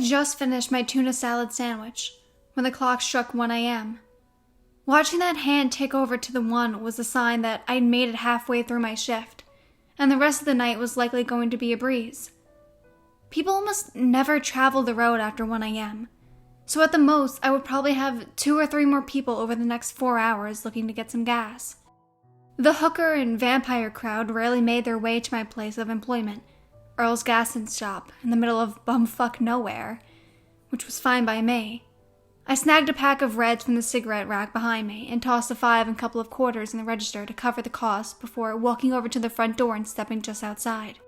had just finished my tuna salad sandwich when the clock struck 1 a.m. Watching that hand tick over to the 1 was a sign that I'd made it halfway through my shift, and the rest of the night was likely going to be a breeze. People almost never travel the road after 1 a.m., so at the most I would probably have 2 or 3 more people over the next 4 hours looking to get some gas. The hooker and vampire crowd rarely made their way to my place of employment, Earl's gas shop in the middle of bumfuck nowhere, which was fine by me. I snagged a pack of Reds from the cigarette rack behind me and tossed a 5 and couple of quarters in the register to cover the cost before walking over to the front door and stepping just outside.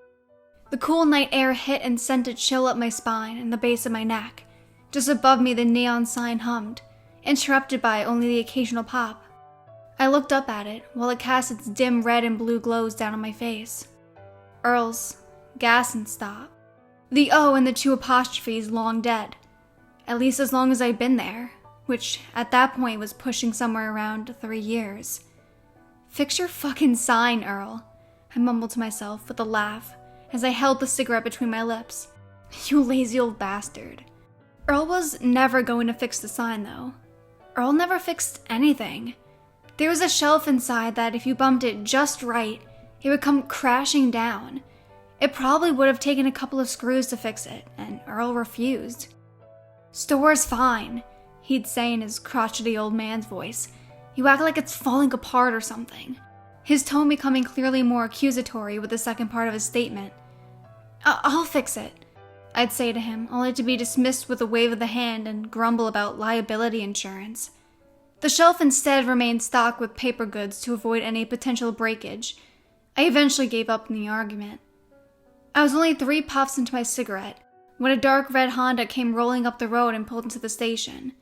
The cool night air hit and sent a chill up my spine and the base of my neck. Just above me the neon sign hummed, interrupted by only the occasional pop. I looked up at it while it cast its dim red and blue glows down on my face. Earl's gas and stop. The O and the 2 apostrophes long dead. At least as long as I'd been there, which at that point was pushing somewhere around 3 years. Fix your fucking sign, Earl, I mumbled to myself with a laugh as I held the cigarette between my lips. You lazy old bastard. Earl was never going to fix the sign, though. Earl never fixed anything. There was a shelf inside that if you bumped it just right, it would come crashing down. It probably would have taken a couple of screws to fix it, and Earl refused. Store's fine, he'd say in his crotchety old man's voice. You act like it's falling apart or something. His tone becoming clearly more accusatory with the second part of his statement. I'll fix it, I'd say to him, only to be dismissed with a wave of the hand and grumble about liability insurance. The shelf instead remained stocked with paper goods to avoid any potential breakage. I eventually gave up in the argument. I was only 3 puffs into my cigarette when a dark red Honda came rolling up the road and pulled into the station.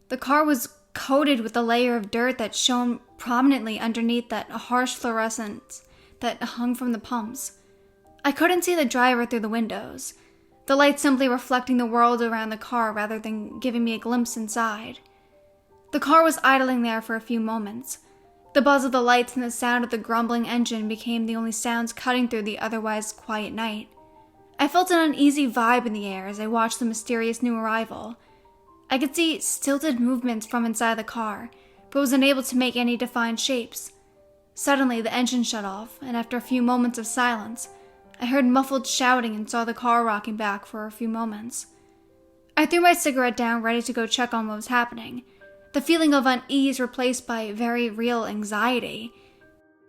The car was coated with a layer of dirt that shone prominently underneath that harsh fluorescence that hung from the pumps. I couldn't see the driver through the windows, the light simply reflecting the world around the car rather than giving me a glimpse inside. The car was idling there for a few moments. The buzz of the lights and the sound of the grumbling engine became the only sounds cutting through the otherwise quiet night. I felt an uneasy vibe in the air as I watched the mysterious new arrival. I could see stilted movements from inside the car, but was unable to make any defined shapes. Suddenly, the engine shut off, and after a few moments of silence, I heard muffled shouting and saw the car rocking back for a few moments. I threw my cigarette down, ready to go check on what was happening, the feeling of unease replaced by very real anxiety.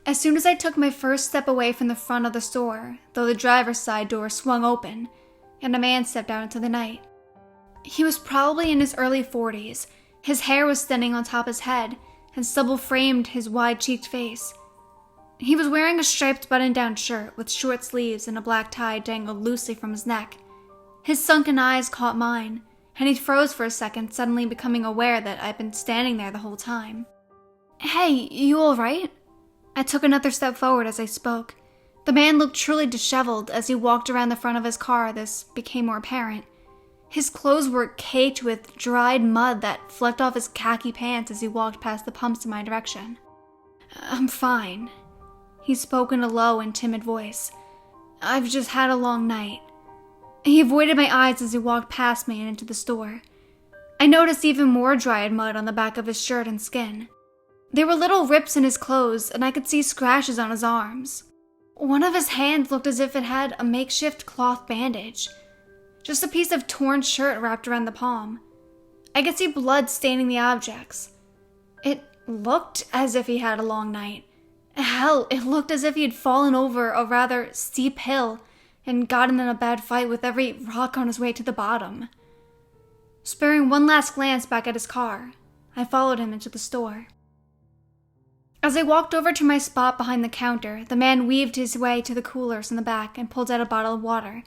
As soon as I took my first step away from the front of the store, though the driver's side door swung open, and a man stepped out into the night. He was probably in his early 40s. His hair was standing on top of his head, and stubble framed his wide-cheeked face. He was wearing a striped button-down shirt with short sleeves and a black tie dangled loosely from his neck. His sunken eyes caught mine, and he froze for a second, suddenly becoming aware that I'd been standing there the whole time. Hey, you alright? I took another step forward as I spoke. The man looked truly disheveled as he walked around the front of his car. This became more apparent. His clothes were caked with dried mud that flecked off his khaki pants as he walked past the pumps in my direction. I'm fine, he spoke in a low and timid voice. I've just had a long night. He avoided my eyes as he walked past me and into the store. I noticed even more dried mud on the back of his shirt and skin. There were little rips in his clothes, and I could see scratches on his arms. One of his hands looked as if it had a makeshift cloth bandage. Just a piece of torn shirt wrapped around the palm. I could see blood staining the objects. It looked as if he had a long night. Hell, it looked as if he had fallen over a rather steep hill and gotten in a bad fight with every rock on his way to the bottom. Sparing one last glance back at his car, I followed him into the store. As I walked over to my spot behind the counter, the man weaved his way to the coolers in the back and pulled out a bottle of water.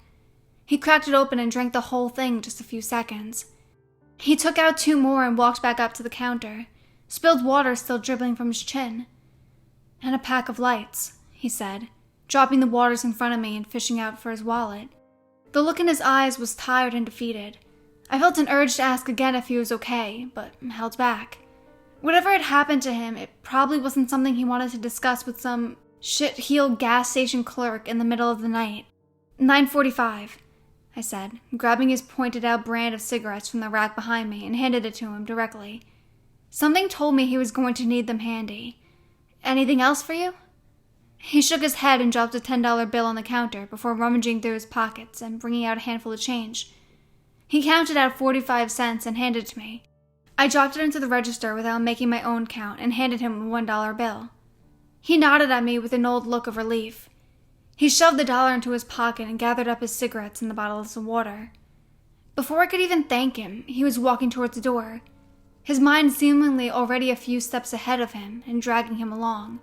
He cracked it open and drank the whole thing in just a few seconds. He took out 2 more and walked back up to the counter, spilled water still dribbling from his chin. And a pack of lights, he said, dropping the waters in front of me and fishing out for his wallet. The look in his eyes was tired and defeated. I felt an urge to ask again if he was okay, but held back. Whatever had happened to him, it probably wasn't something he wanted to discuss with some shit-heeled gas station clerk in the middle of the night. 9:45. I said, grabbing his pointed-out brand of cigarettes from the rack behind me and handed it to him directly. Something told me he was going to need them handy. Anything else for you? He shook his head and dropped a $10 bill on the counter before rummaging through his pockets and bringing out a handful of change. He counted out 45 cents and handed it to me. I dropped it into the register without making my own count and handed him a $1 bill. He nodded at me with an old look of relief. He shoved the dollar into his pocket and gathered up his cigarettes and the bottle of some water. Before I could even thank him, he was walking towards the door, his mind seemingly already a few steps ahead of him and dragging him along.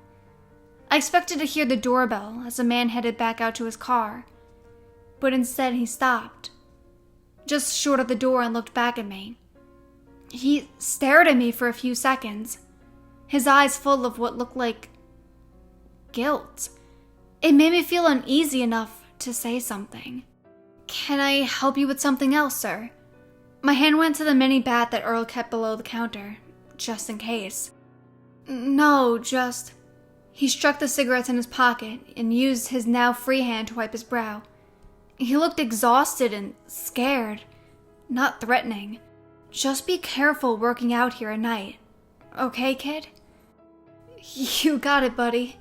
I expected to hear the doorbell as the man headed back out to his car, but instead he stopped, just short of the door, and looked back at me. He stared at me for a few seconds, his eyes full of what looked like guilt. It made me feel uneasy enough to say something. "Can I help you with something else, sir?" My hand went to the mini bat that Earl kept below the counter, just in case. "No, just..." He struck the cigarettes in his pocket and used his now free hand to wipe his brow. He looked exhausted and scared, not threatening. "Just be careful working out here at night. Okay, kid?" "You got it, buddy."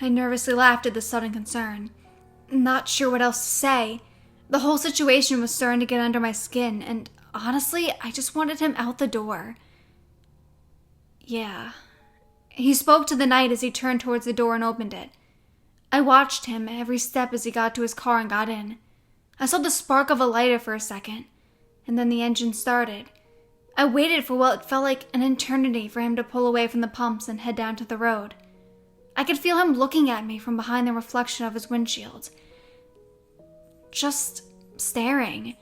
I nervously laughed at the sudden concern. Not sure what else to say. The whole situation was starting to get under my skin, and honestly, I just wanted him out the door. "Yeah." He spoke to the night as he turned towards the door and opened it. I watched him every step as he got to his car and got in. I saw the spark of a lighter for a second, and then the engine started. I waited for what felt like an eternity for him to pull away from the pumps and head down to the road. I could feel him looking at me from behind the reflection of his windshield. Just staring.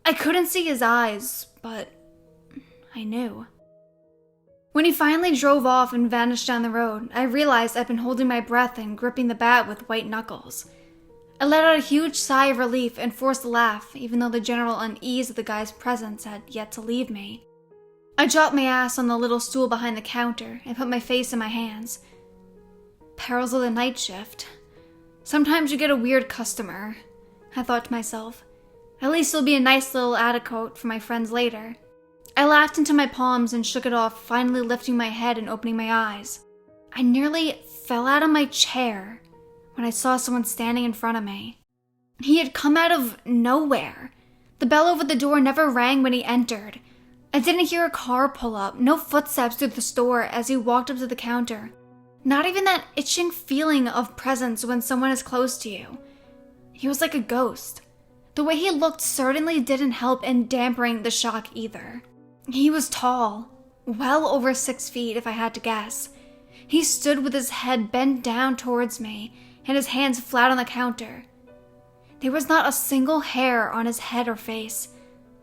I couldn't see his eyes, but I knew. When he finally drove off and vanished down the road, I realized I'd been holding my breath and gripping the bat with white knuckles. I let out a huge sigh of relief and forced a laugh, even though the general unease of the guy's presence had yet to leave me. I dropped my ass on the little stool behind the counter and put my face in my hands. Perils of the night shift. Sometimes you get a weird customer, I thought to myself. At least it'll be a nice little anecdote for my friends later. I laughed into my palms and shook it off, finally lifting my head and opening my eyes. I nearly fell out of my chair when I saw someone standing in front of me. He had come out of nowhere. The bell over the door never rang when he entered. I didn't hear a car pull up, no footsteps through the store as he walked up to the counter. Not even that itching feeling of presence when someone is close to you. He was like a ghost. The way he looked certainly didn't help in dampening the shock either. He was tall, well over 6 feet if I had to guess. He stood with his head bent down towards me and his hands flat on the counter. There was not a single hair on his head or face,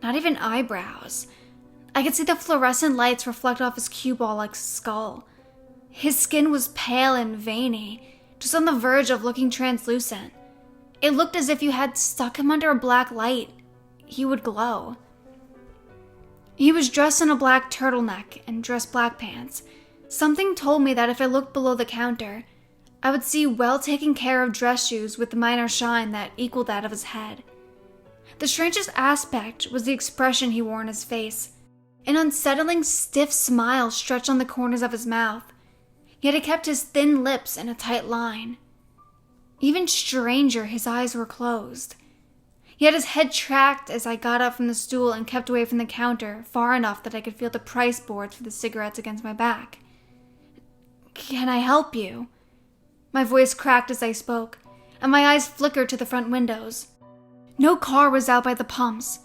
not even eyebrows. I could see the fluorescent lights reflect off his cue ball-like skull. His skin was pale and veiny, just on the verge of looking translucent. It looked as if you had stuck him under a black light. He would glow. He was dressed in a black turtleneck and dressed black pants. Something told me that if I looked below the counter, I would see well taken care of dress shoes with the minor shine that equaled that of his head. The strangest aspect was the expression he wore on his face. An unsettling, stiff smile stretched on the corners of his mouth, yet it kept his thin lips in a tight line. Even stranger, his eyes were closed. Yet his head tracked as I got up from the stool and kept away from the counter far enough that I could feel the price boards for the cigarettes against my back. "Can I help you?" My voice cracked as I spoke, and my eyes flickered to the front windows. No car was out by the pumps,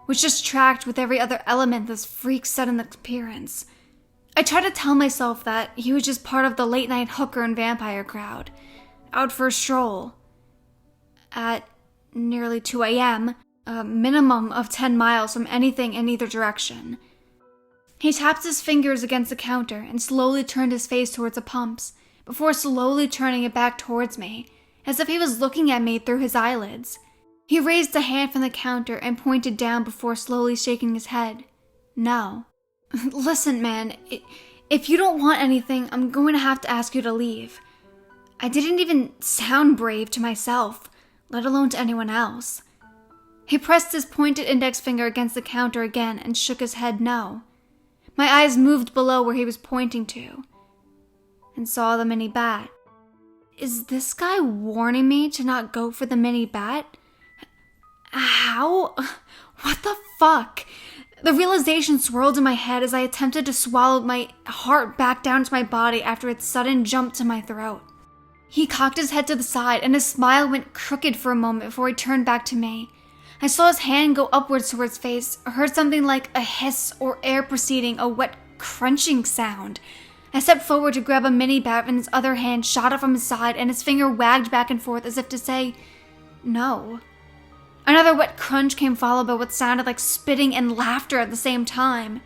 which just tracked with every other element this freak's sudden appearance. I tried to tell myself that he was just part of the late-night hooker and vampire crowd, out for a stroll. At nearly 2 a.m., a minimum of 10 miles from anything in either direction. He tapped his fingers against the counter and slowly turned his face towards the pumps, before slowly turning it back towards me, as if he was looking at me through his eyelids. He raised a hand from the counter and pointed down before slowly shaking his head. "No." "Listen, man, if you don't want anything, I'm going to have to ask you to leave." I didn't even sound brave to myself, let alone to anyone else. He pressed his pointed index finger against the counter again and shook his head no. My eyes moved below where he was pointing to and saw the mini bat. Is this guy warning me to not go for the mini bat? How? What the fuck? The realization swirled in my head as I attempted to swallow my heart back down to my body after its sudden jump to my throat. He cocked his head to the side and his smile went crooked for a moment before he turned back to me. I saw his hand go upwards towards his face, heard something like a hiss or air preceding a wet crunching sound. I stepped forward to grab a mini bat and his other hand shot up from his side and his finger wagged back and forth as if to say, no. Another wet crunch came followed by what sounded like spitting and laughter at the same time.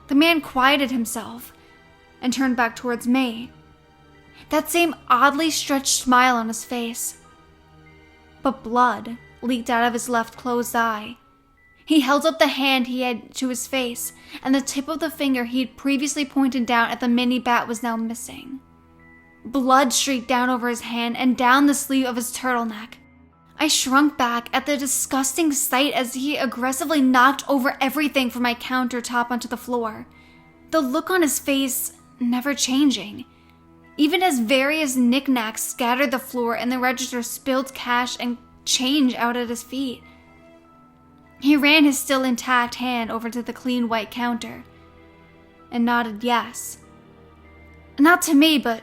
The man quieted himself and turned back towards me. That same oddly stretched smile on his face. But blood leaked out of his left closed eye. He held up the hand he had to his face, and the tip of the finger he had previously pointed down at the mini bat was now missing. Blood streaked down over his hand and down the sleeve of his turtleneck. I shrunk back at the disgusting sight as he aggressively knocked over everything from my countertop onto the floor, the look on his face never changing. Even as various knickknacks scattered the floor and the register spilled cash and change out at his feet. He ran his still intact hand over to the clean white counter and nodded yes. Not to me, but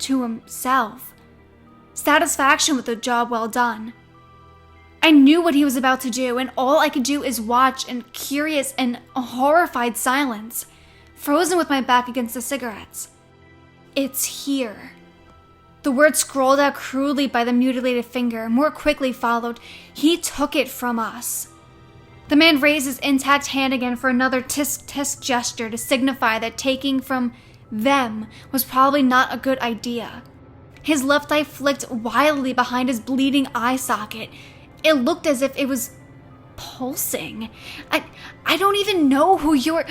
to himself. Satisfaction with the job well done. I knew what he was about to do, and all I could do is watch in curious and horrified silence, frozen with my back against the cigarettes. It's here. The word scrolled out crudely by the mutilated finger, more quickly followed. He took it from us. The man raised his intact hand again for another tisk-tisk gesture to signify that taking from them was probably not a good idea. His left eye flicked wildly behind his bleeding eye socket. It looked as if it was pulsing. I don't even know who you're...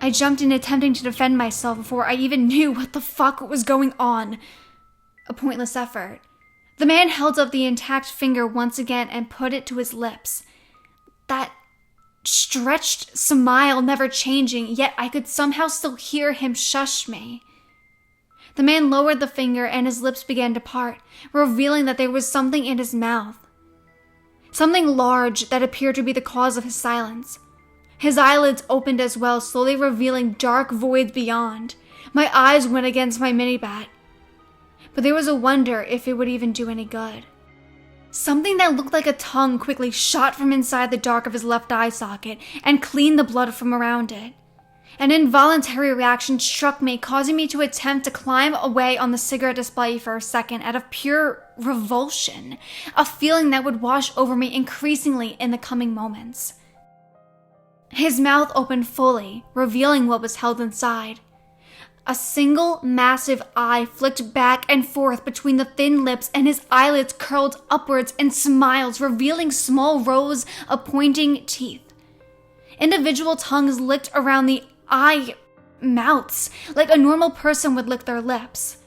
I jumped in attempting to defend myself before I even knew what the fuck was going on. A pointless effort. The man held up the intact finger once again and put it to his lips. That stretched smile never changing, yet I could somehow still hear him shush me. The man lowered the finger and his lips began to part, revealing that there was something in his mouth. Something large that appeared to be the cause of his silence. His eyelids opened as well, slowly revealing dark voids beyond. My eyes went against my mini-bat. But there was a wonder if it would even do any good. Something that looked like a tongue quickly shot from inside the dark of his left eye socket and cleaned the blood from around it. An involuntary reaction struck me, causing me to attempt to climb away on the cigarette display for a second out of pure revulsion, a feeling that would wash over me increasingly in the coming moments. His mouth opened fully, revealing what was held inside. A single massive eye flicked back and forth between the thin lips, and his eyelids curled upwards in smiles, revealing small rows of pointing teeth. Individual tongues licked around the eye mouths, like a normal person would lick their lips.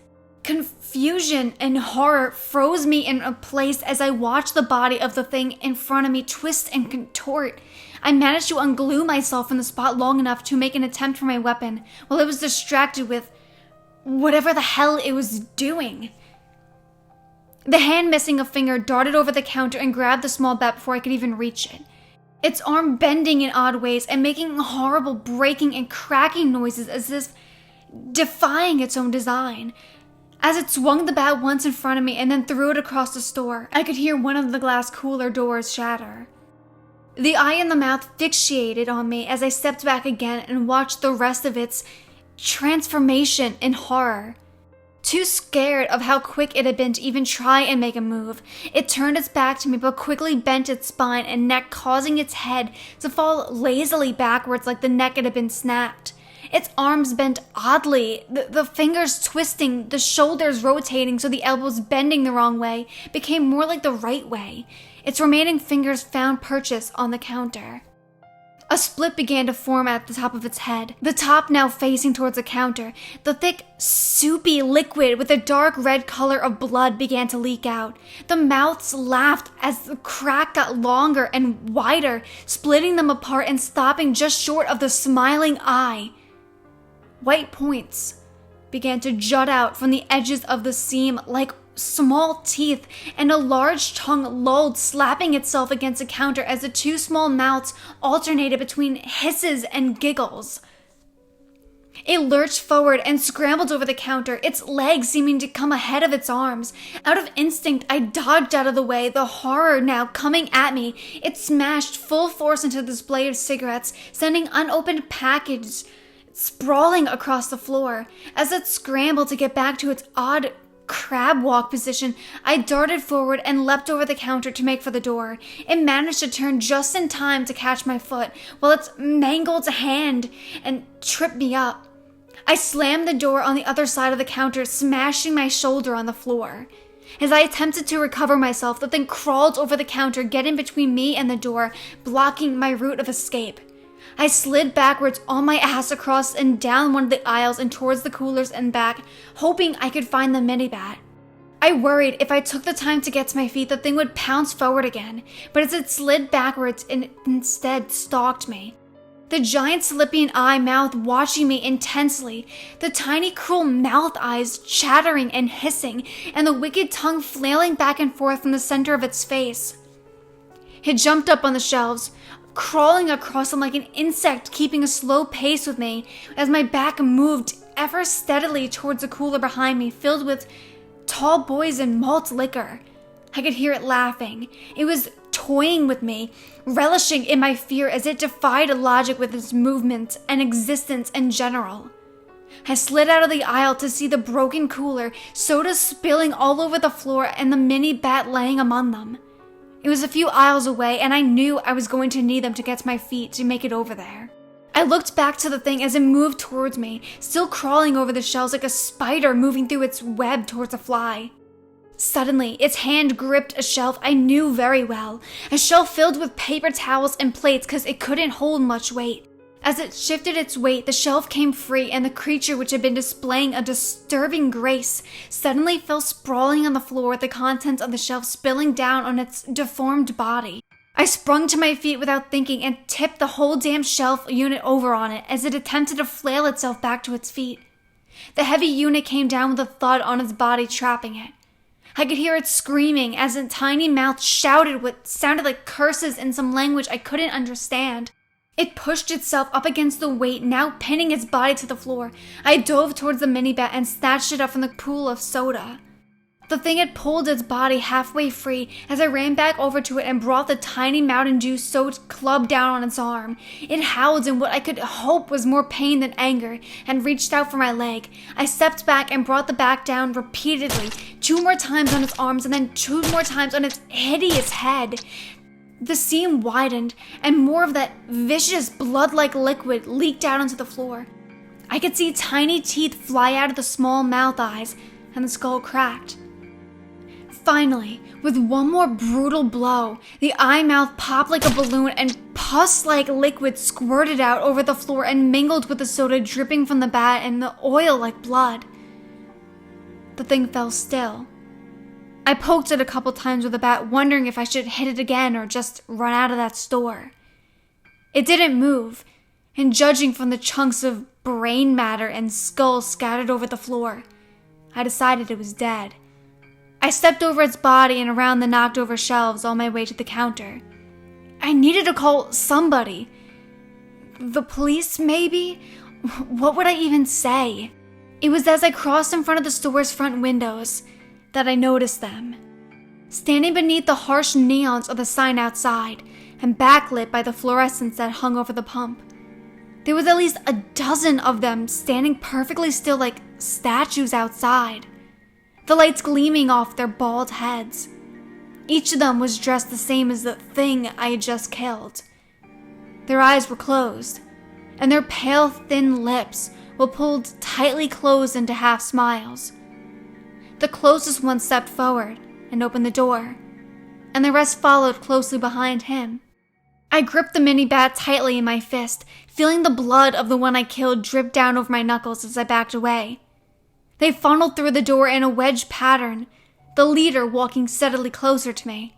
Confusion and horror froze me in a place as I watched the body of the thing in front of me twist and contort. I managed to unglue myself from the spot long enough to make an attempt for my weapon, while I was distracted with whatever the hell it was doing. The hand missing a finger darted over the counter and grabbed the small bat before I could even reach it. Its arm bending in odd ways and making horrible breaking and cracking noises as if defying its own design. As it swung the bat once in front of me and then threw it across the store, I could hear one of the glass cooler doors shatter. The eye in the mouth fixated on me as I stepped back again and watched the rest of its transformation in horror. Too scared of how quick it had been to even try and make a move, it turned its back to me but quickly bent its spine and neck, causing its head to fall lazily backwards like the neck had been snapped. Its arms bent oddly, the fingers twisting, the shoulders rotating so the elbows bending the wrong way became more like the right way. Its remaining fingers found purchase on the counter. A split began to form at the top of its head, the top now facing towards the counter. The thick, soupy liquid with a dark red color of blood began to leak out. The mouths laughed as the crack got longer and wider, splitting them apart and stopping just short of the smiling eye. White points began to jut out from the edges of the seam like small teeth, and a large tongue lolled, slapping itself against the counter as the two small mouths alternated between hisses and giggles. It lurched forward and scrambled over the counter, its legs seeming to come ahead of its arms. Out of instinct, I dodged out of the way, the horror now coming at me. It smashed full force into the display of cigarettes, sending unopened packages sprawling across the floor. As it scrambled to get back to its odd crab walk position, I darted forward and leapt over the counter to make for the door. It managed to turn just in time to catch my foot while its mangled hand and trip me up. I slammed the door on the other side of the counter, smashing my shoulder on the floor. As I attempted to recover myself, the thing crawled over the counter, getting between me and the door, blocking my route of escape. I slid backwards on my ass across and down one of the aisles and towards the coolers and back, hoping I could find the mini-bat. I worried if I took the time to get to my feet, the thing would pounce forward again, but as it slid backwards, it instead stalked me. The giant slipping eye mouth watching me intensely, the tiny cruel mouth eyes chattering and hissing, and the wicked tongue flailing back and forth from the center of its face. It jumped up on the shelves, crawling across them like an insect, keeping a slow pace with me as my back moved ever steadily towards the cooler behind me, filled with tall boys and malt liquor. I could hear it laughing. It was toying with me, relishing in my fear as it defied logic with its movements and existence in general. I slid out of the aisle to see the broken cooler, soda spilling all over the floor, and the mini bat laying among them. It was a few aisles away, and I knew I was going to need them to get to my feet to make it over there. I looked back to the thing as it moved towards me, still crawling over the shelves like a spider moving through its web towards a fly. Suddenly, its hand gripped a shelf I knew very well, a shelf filled with paper towels and plates because it couldn't hold much weight. As it shifted its weight, the shelf came free, and the creature, which had been displaying a disturbing grace, suddenly fell sprawling on the floor with the contents of the shelf spilling down on its deformed body. I sprung to my feet without thinking and tipped the whole damn shelf unit over on it as it attempted to flail itself back to its feet. The heavy unit came down with a thud on its body, trapping it. I could hear it screaming as its tiny mouth shouted what sounded like curses in some language I couldn't understand. It pushed itself up against the weight, now pinning its body to the floor. I dove towards the mini-bat and snatched it up from the pool of soda. The thing had pulled its body halfway free as I ran back over to it and brought the tiny Mountain Dew-soaked club down on its arm. It howled in what I could hope was more pain than anger and reached out for my leg. I stepped back and brought the bat down repeatedly, 2 more times on its arms and then 2 more times on its hideous head. The seam widened, and more of that vicious blood-like liquid leaked out onto the floor. I could see tiny teeth fly out of the small mouth eyes, and the skull cracked. Finally, with one more brutal blow, the eye mouth popped like a balloon, and pus-like liquid squirted out over the floor and mingled with the soda dripping from the bat and the oil like blood. The thing fell still. I poked it a couple times with the bat, wondering if I should hit it again or just run out of that store. It didn't move, and judging from the chunks of brain matter and skull scattered over the floor, I decided it was dead. I stepped over its body and around the knocked-over shelves on my way to the counter. I needed to call somebody. The police, maybe? What would I even say? It was as I crossed in front of the store's front windows that I noticed them, standing beneath the harsh neons of the sign outside and backlit by the fluorescence that hung over the pump. There was at least a dozen of them standing perfectly still like statues outside, the lights gleaming off their bald heads. Each of them was dressed the same as the thing I had just killed. Their eyes were closed, and their pale, thin lips were pulled tightly closed into half smiles. The closest one stepped forward and opened the door, and the rest followed closely behind him. I gripped the mini bat tightly in my fist, feeling the blood of the one I killed drip down over my knuckles as I backed away. They funneled through the door in a wedge pattern, the leader walking steadily closer to me,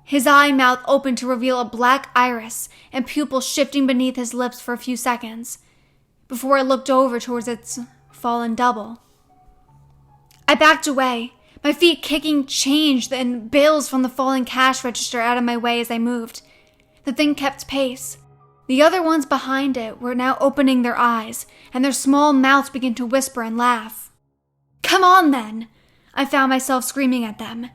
his eye mouth open to reveal a black iris and pupil shifting beneath his lips for a few seconds, before I looked over towards its fallen double. I backed away, my feet kicking change and bills from the falling cash register out of my way as I moved. The thing kept pace. The other ones behind it were now opening their eyes, and their small mouths began to whisper and laugh. "Come on, then!" I found myself screaming at them,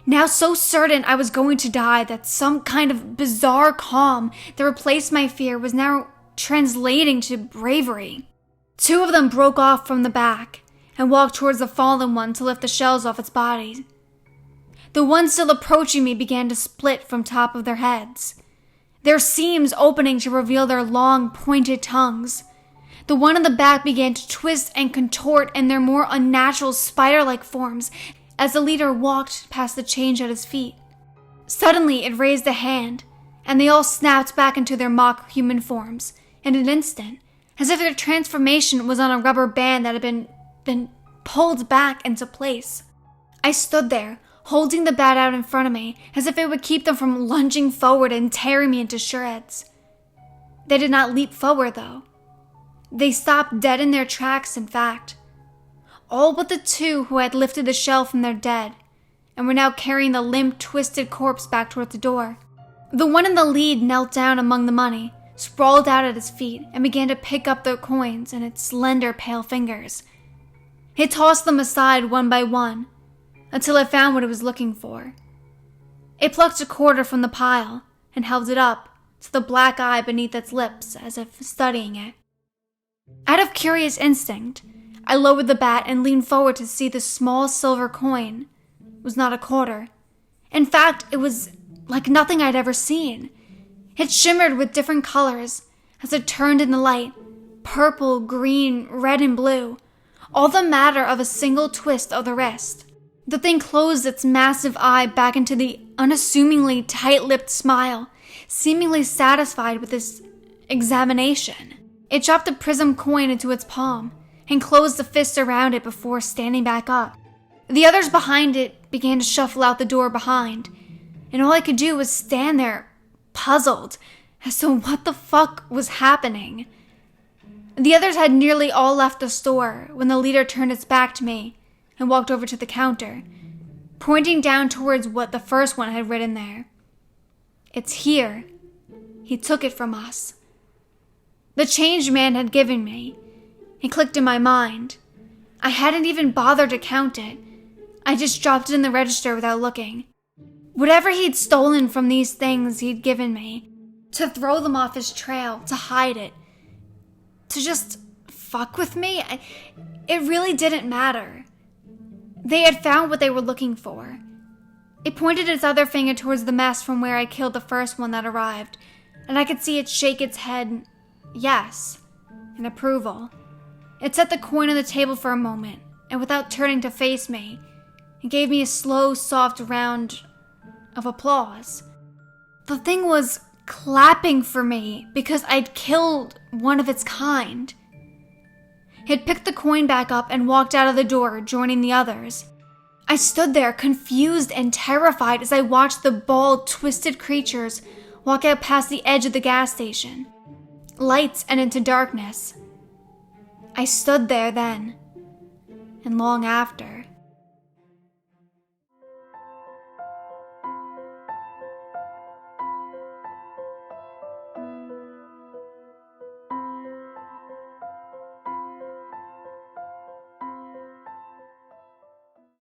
now so certain I was going to die that some kind of bizarre calm that replaced my fear was now translating to bravery. Two of them broke off from the back and walked towards the fallen one to lift the shells off its body. The ones still approaching me began to split from top of their heads, their seams opening to reveal their long, pointed tongues. The one in the back began to twist and contort in their more unnatural spider-like forms as the leader walked past the change at his feet. Suddenly, it raised a hand, and they all snapped back into their mock human forms in an instant, as if their transformation was on a rubber band that had been pulled back into place. I stood there, holding the bat out in front of me, as if it would keep them from lunging forward and tearing me into shreds. They did not leap forward, though. They stopped dead in their tracks, in fact. All but the two who had lifted the shell from their dead, and were now carrying the limp, twisted corpse back toward the door. The one in the lead knelt down among the money, sprawled out at his feet, and began to pick up the coins in its slender, pale fingers. He tossed them aside one by one, until it found what it was looking for. It plucked a quarter from the pile, and held it up to the black eye beneath its lips as if studying it. Out of curious instinct, I lowered the bat and leaned forward to see the small silver coin was not a quarter. In fact, it was like nothing I'd ever seen. It shimmered with different colors as it turned in the light, purple, green, red, and blue, all the matter of a single twist of the wrist. The thing closed its massive eye back into the unassumingly tight-lipped smile, seemingly satisfied with this examination. It dropped the prism coin into its palm and closed the fist around it before standing back up. The others behind it began to shuffle out the door behind, and all I could do was stand there, puzzled as to what the fuck was happening. The others had nearly all left the store when the leader turned its back to me and walked over to the counter, pointing down towards what the first one had written there. "It's here. He took it from us." The change man had given me. It clicked in my mind. I hadn't even bothered to count it. I just dropped it in the register without looking. Whatever he'd stolen from these things he'd given me, to throw them off his trail, to hide it, to just fuck with me, it really didn't matter. They had found what they were looking for. It pointed its other finger towards the mess from where I killed the first one that arrived, and I could see it shake its head, yes, in approval. It set the coin on the table for a moment, and without turning to face me, it gave me a slow, soft round of applause. The thing was clapping for me because I'd killed one of its kind. It picked the coin back up and walked out of the door, joining the others. I stood there, confused and terrified as I watched the bald, twisted creatures walk out past the edge of the gas station. Lights and into darkness. I stood there then, and long after.